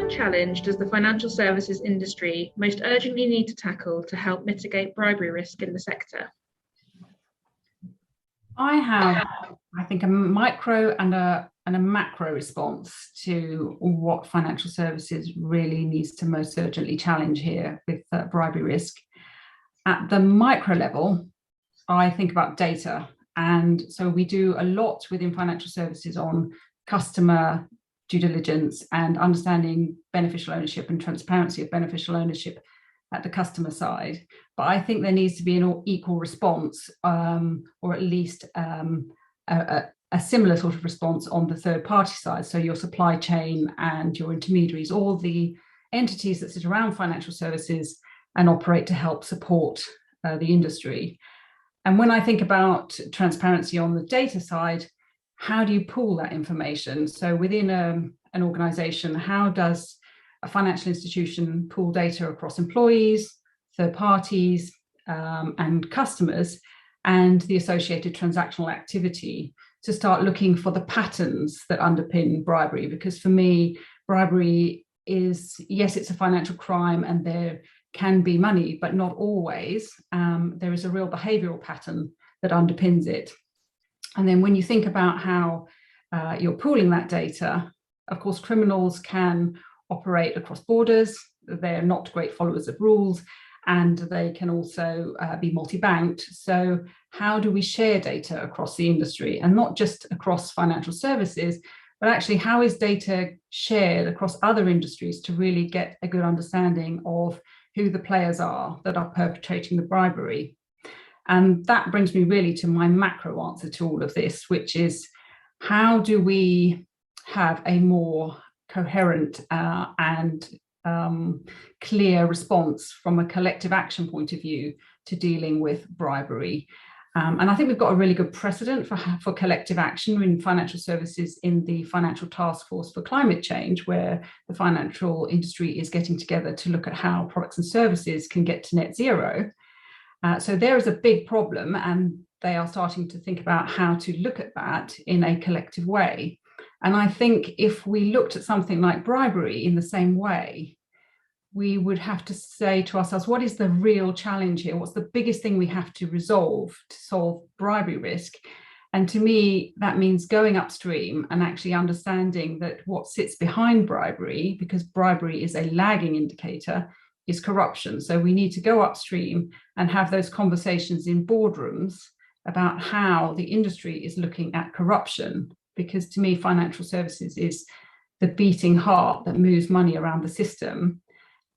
what challenge does the financial services industry most urgently need to tackle to help mitigate bribery risk in the sector? I have, I think, a micro and a macro response to what financial services really needs to most urgently challenge here with bribery risk. At the micro level, I think about data. And so we do a lot within financial services on customer due diligence and understanding beneficial ownership and transparency of beneficial ownership at the customer side. But I think there needs to be an equal response, or at least a similar sort of response on the third party side. So your supply chain and your intermediaries, all the entities that sit around financial services and operate to help support the industry. And when I think about transparency on the data side, how do you pool that information? So within an organization, how does a financial institution pool data across employees, third parties, and customers, and the associated transactional activity to start looking for the patterns that underpin bribery? Because for me, bribery is, yes, it's a financial crime and there can be money, but not always. There is a real behavioral pattern that underpins it. And then when you think about how you're pooling that data, of course, criminals can operate across borders. They're not great followers of rules, and they can also be multi-banked. So how do we share data across the industry, and not just across financial services, but actually how is data shared across other industries to really get a good understanding of who the players are that are perpetrating the bribery? And that brings me really to my macro answer to all of this, which is how do we have a more coherent and clear response from a collective action point of view to dealing with bribery? And I think we've got a really good precedent for collective action in financial services in the Financial Task Force for Climate Change, where the financial industry is getting together to look at how products and services can get to net zero. So there is a big problem, and they are starting to think about how to look at that in a collective way. And I think if we looked at something like bribery in the same way, we would have to say to ourselves, what is the real challenge here? What's the biggest thing we have to resolve to solve bribery risk? And to me, that means going upstream and actually understanding that what sits behind bribery, because bribery is a lagging indicator, is corruption. So we need to go upstream and have those conversations in boardrooms about how the industry is looking at corruption. Because to me, financial services is the beating heart that moves money around the system.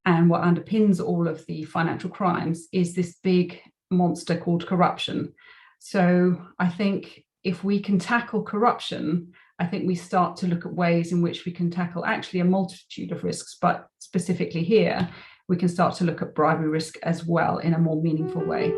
And what underpins all of the financial crimes is this big monster called corruption. So I think if we can tackle corruption, I think we start to look at ways in which we can tackle actually a multitude of risks, but specifically here, we can start to look at bribery risk as well in a more meaningful way.